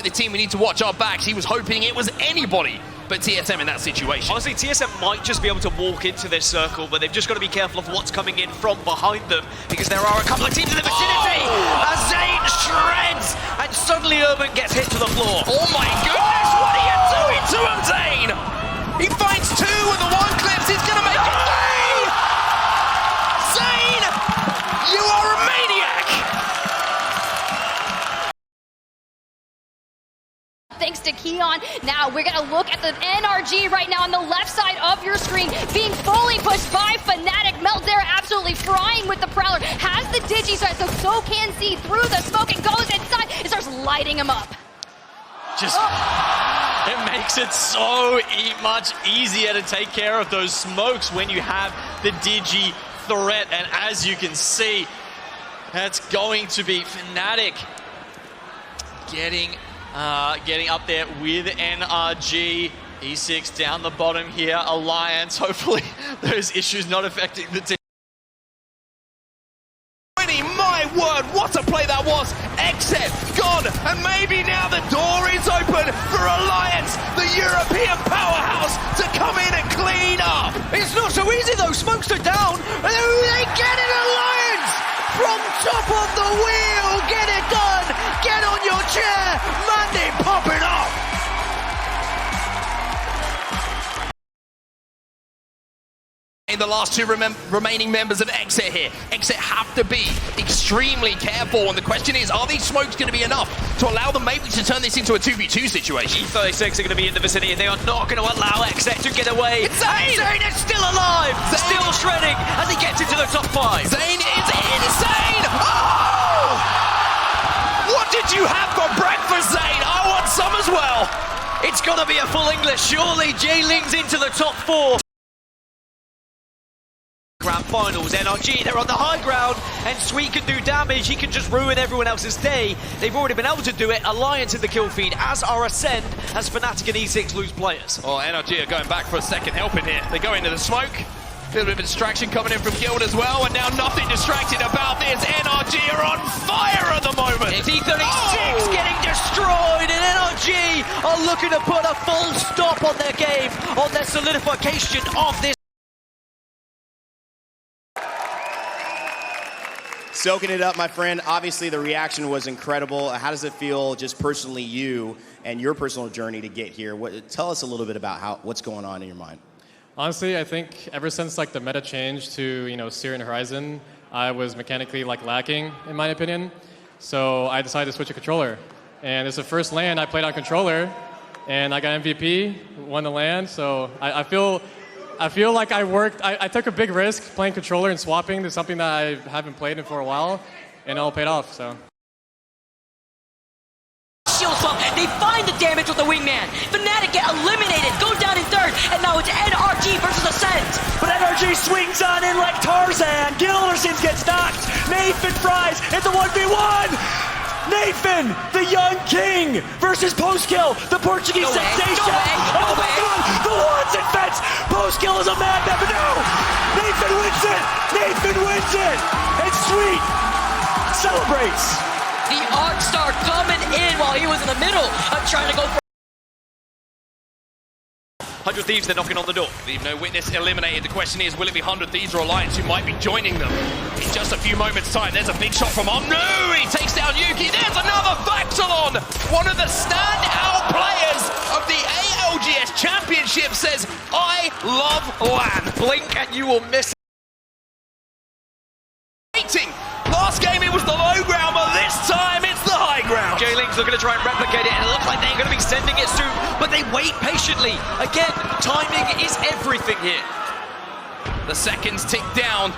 the team, we need to watch our backs. He was hoping it was anybody but TSM in that situation. Honestly, TSM might just be able to walk into this circle, but they've just got to be careful of what's coming in from behind them, because there are a couple of teams in the vicinity. As Zane shreds, and suddenly Urban gets hit to the floor. Oh my goodness, what are you doing to him, Zane? He finds two with the one clips, he's gonna make it three! Zane, you are a maniac! Thanks to Keon. Now we're gonna look at the NRG right now on the left side of your screen, being fully pushed by Fnatic. Melt there absolutely frying with the Prowler. Has the Digi sight, so can see through the smoke and goes inside and starts lighting him up. Just, it makes it so much easier to take care of those smokes when you have the Digi threat. And as you can see, that's going to be Fnatic getting up there with NRG. E6 down the bottom here. Alliance, hopefully those issues not affecting the team. My word, what a play that was! Exit, gone, and maybe now the door is open for Alliance, the European powerhouse, to come in and clean up! It's not so easy though, smokes are down, and they get it, Alliance! From top of the wheel, get it done! Get on your chair, Mandy popping up! The last two remaining members of Exit here. Exit have to be extremely careful, and the question is, are these smokes going to be enough to allow them maybe to turn this into a 2v2 situation? E36 are going to be in the vicinity, and they are not going to allow Exit to get away. Zane! Zane is still alive, Zane! Still shredding as he gets into the top 5. Zane is insane! Oh! What did you have for breakfast, Zane? I want some as well! It's going to be a full English, surely. J-Ling's into the top 4. Grand finals, NRG, they're on the high ground, and Sweet can do damage. He can just ruin everyone else's day. They've already been able to do it. Alliance in the kill feed, as are Ascend, as Fnatic and E6 lose players. Oh, NRG are going back for a second help in here. They go into the smoke. A little bit of distraction coming in from Guild as well, and now nothing distracted about this. NRG are on fire at the moment. It's E36 getting destroyed, and NRG are looking to put a full stop on their game, on their solidification of this. Soaking it up, my friend. Obviously, the reaction was incredible. How does it feel, just personally, you and your personal journey to get here? Tell us a little bit about what's going on in your mind. Honestly, I think ever since the meta change to Seer and Horizon, I was mechanically lacking, in my opinion. So I decided to switch a controller, and it's the first LAN I played on controller, and I got MVP, won the LAN. So I feel like I took a big risk playing controller and swapping to something that I haven't played in for a while, and it all paid off, so. Shield swap, they find the damage with the wingman. Fnatic get eliminated, goes down in third, and now it's NRG versus Ascent. But NRG swings on in like Tarzan. Gildersons gets knocked. Nathan fries. It's a 1v1. Nathan, the young king, versus Postkill, the Portuguese sensation. Oh my God, the ones and fence. Postkill is a madman, but no! Nathan wins it! Nathan wins it! And Sweet celebrates. The Arc Star coming in while he was in the middle of trying to go for 100 Thieves, they're knocking on the door. Leave no witness eliminated. The question is, will it be 100 Thieves or Alliance who might be joining them in just a few moments' time? There's a big shot from Omnu. He takes down Yuki. There's another Vaxelon. One of the standout players of the ALGS Championship says, I love LAN. Blink and you will miss. Last game it was the low ground, but this time it's the high ground. J-Link's looking to try and replicate it, and it looks like they're going to be sending it soon, but they wait patiently. Again, timing is everything here. The seconds tick down.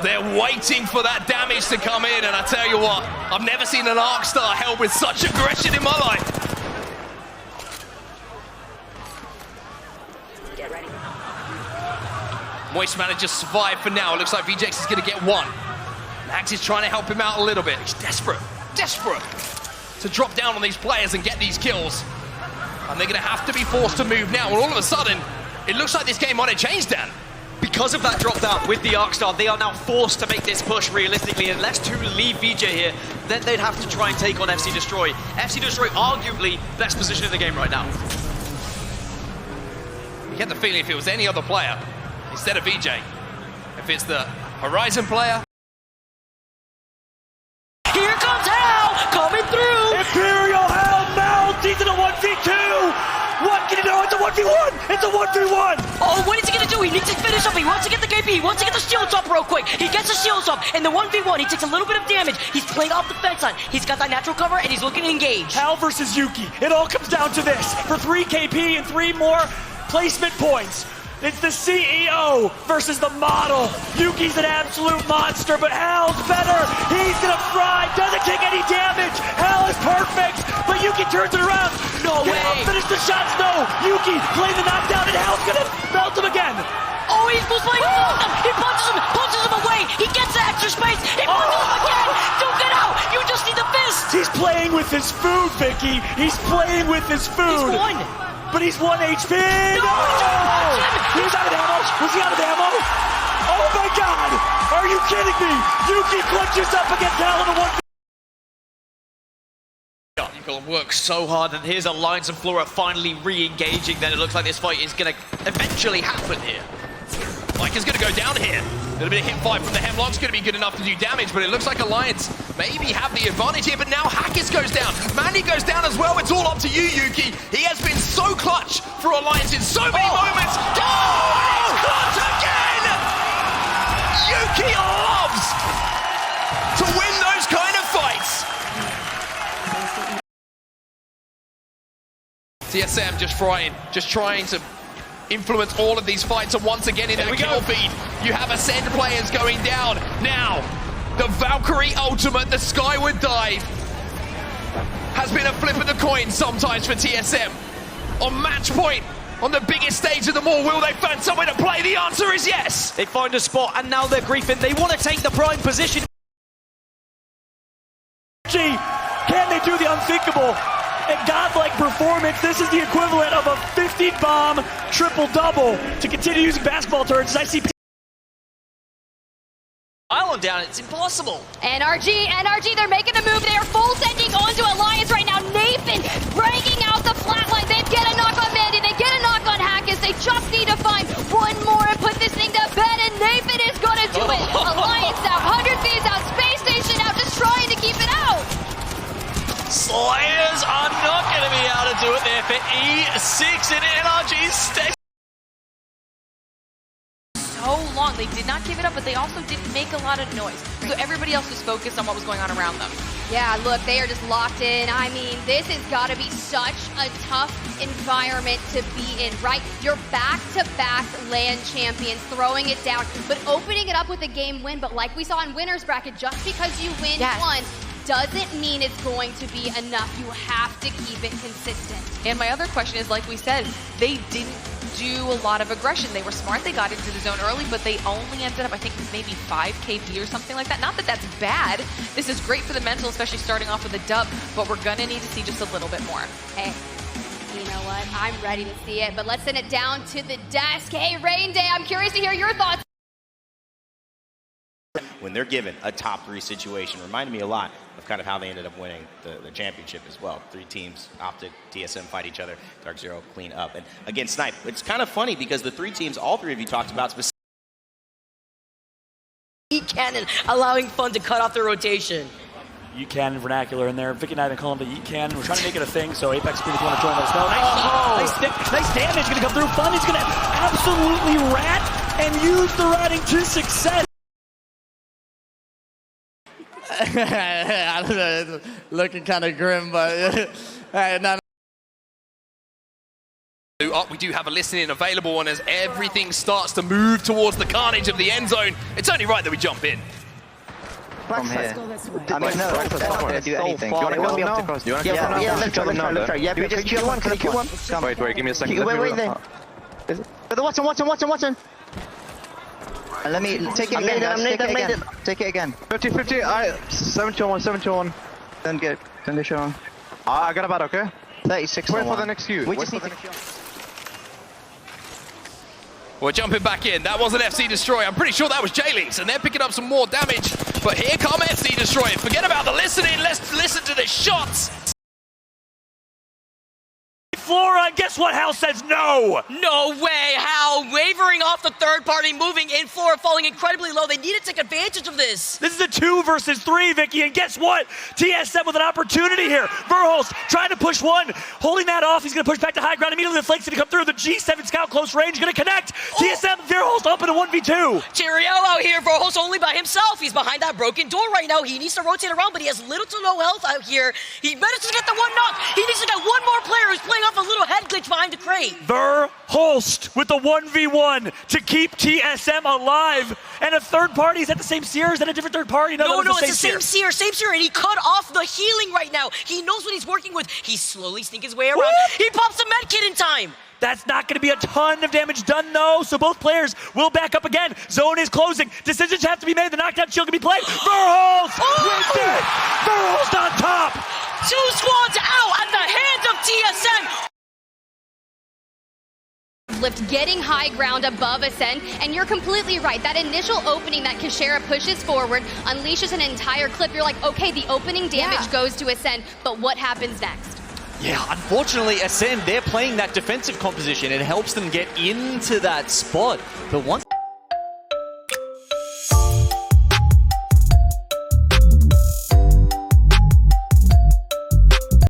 They're waiting for that damage to come in, and I tell you what, I've never seen an Arc Star held with such aggression in my life. Get ready. Moist manager survived for now. It looks like VJX is going to get one. Max is trying to help him out a little bit. He's desperate to drop down on these players and get these kills. And they're going to have to be forced to move now. And all of a sudden, it looks like this game might have changed, Dan. because of that drop down with the Arcstar, they are now forced to make this push realistically. Unless 2 leave VJ here, then they'd have to try and take on FC Destroy. FC Destroy arguably best position in the game right now. You get the feeling if it was any other player instead of VJ, if it's the Horizon player. Here comes Hal coming through. Imperial Hell mounts. He's in a 1v2. What can he do? It's a 1v1. It's a 1v1. Oh, what is he gonna do? He needs to finish up. He wants to get the KP. He wants to get the shields up real quick. He gets the shields up. And the 1v1, he takes a little bit of damage. He's playing off the fence line. He's got that natural cover, and he's looking to engage. Hal versus Yuki. It all comes down to this. For 3 KP and 3 more placement points. It's the CEO versus the model. Yuki's an absolute monster, but Hal's better. He's gonna fry, doesn't take any damage. Hal is perfect, but Yuki turns it around. No way. Finish the shots, no. Yuki playing the knockdown, and Hal's gonna melt him again. Oh, he's most likely to him. He punches him away. He gets the extra space. He punches him again. Don't get out. You just need the fist. He's playing with his food, Vicky. He's playing with his food. He's won. But he's 1 HP. No! He was out of ammo. Was he out of ammo? Oh my God! Are you kidding me? Yuki clutches up against Hal in a 1v1. You've got to work so hard, and here's Alliance and Flora finally re-engaging. Then it looks like this fight is going to eventually happen here. Mike is going to go down here. A little bit of hit fight from the Hemlock's going to be good enough to do damage, but it looks like Alliance maybe have the advantage here, but now Hackis goes down. Mandy goes down as well. It's all up to you, Yuki. He has been so clutch for Alliance in so many moments. Oh, it's clutch again! Yuki loves to win those kind of fights. TSM just trying to influence all of these fights, and once again in their kill feed, you have Ascend players going down. Now, the Valkyrie ultimate, the Skyward Dive, has been a flip of the coin sometimes for TSM. On match point, on the biggest stage of them all, will they find somewhere to play? The answer is yes! They find a spot, and now they're griefing. They want to take the prime position. Gee, can they do the unthinkable? A godlike performance. This is the equivalent of a 50-bomb triple-double to continue using basketball terms. I see Island down, it's impossible. NRG, they're making a move. They are full sending onto Alliance right now. Nathan breaking out the flatline. They get a knock on Mandy. They get a knock on Hackis. They just need to find one more and put this thing to bed, and Nathan is going to do it. Alliance out, 100 Thieves out, Space Station out, just trying to keep it out. Slayers are not going to be able to do it there for E6 and NRG stay. So long. They did not give it up, but they also didn't make a lot of noise. So everybody else was focused on what was going on around them. Yeah, look, they are just locked in. I mean, this has got to be such a tough environment to be in, right? You're back-to-back LAN champions, throwing it down, but opening it up with a game win. But like we saw in winner's bracket, just because you win once doesn't mean it's going to be enough. You have to keep it consistent. And my other question is, like we said, they didn't do a lot of aggression. They were smart. They got into the zone early, but they only ended up, I think, maybe 5 KP or something like that. Not that that's bad. This is great for the mental, especially starting off with a dub, but we're going to need to see just a little bit more. Hey, you know what? I'm ready to see it, but let's send it down to the desk. Hey, Rain Day, I'm curious to hear your thoughts. When they're given a top 3 situation, reminded me a lot of kind of how they ended up winning the championship as well. 3 teams, Optic, TSM fight each other, Dark Zero clean up. And again, Snipe, it's kind of funny because the 3 teams, all 3 of you talked about specifically. E-Cannon allowing Fun to cut off the rotation. E-Cannon vernacular in there. Vicky and I have been calling the E-Cannon. We're trying to make it a thing, so Apex, if you want to join us. No, nice damage going to come through. Fun is going to absolutely rat and use the ratting to success. I don't know, it's looking kind of grim, but no. We do have a listening available, and as everything starts to move towards the carnage of the end zone, it's only right that we jump in. From here. I mean, no, that's not going to do anything. Do you want to go up to cross? Yeah, let's try. Yeah, can you kill one? Can you kill one? Wait, give me a second. Wait there. Watson. Let me take it again. Take it again. 50-50. 7-2-1. Then get condition. I got about okay. 36. Wait for the next queue. We just need to. We're jumping back in. That was an FC Destroy. I'm pretty sure that was J-Leaks, and they're picking up some more damage. But here come FC Destroy. Forget about the listening. Let's listen to the shots. Flora, and guess what? Hal says no. No way, Hal. Wavering off the third party, moving in, Flora falling incredibly low. They need to take advantage of this. This is a 2 versus 3, Vicky, and guess what? TSM with an opportunity here. Verholst trying to push one, holding that off. He's going to push back to high ground. Immediately the flake's going to come through. The G7 scout close range going to connect. TSM, Verholst up in a 1v2. Cheerio out here. Verholst only by himself. He's behind that broken door right now. He needs to rotate around, but he has little to no health out here. He managed to get the one knock. He needs to get one more player who's playing off a little head glitch behind the crate. Verholst with the 1v1 to keep TSM alive. And a third party, is that the same seer? Is that a different third party? No, it's the same seer, and he cut off the healing right now. He knows what he's working with. He's slowly sneaking his way around. Woo! He pops the med kit in time. That's not going to be a ton of damage done, though, so both players will back up again. Zone is closing. Decisions have to be made. The knockdown shield can be played. Verholst wins it! Verholst on top! 2 squads out at the hands of TSM. Lift getting high ground above Ascend, and you're completely right. That initial opening that Kashera pushes forward unleashes an entire clip. You're like, okay, the opening damage goes to Ascend, but what happens next? Yeah, unfortunately, Ascend, they're playing that defensive composition. It helps them get into that spot. But once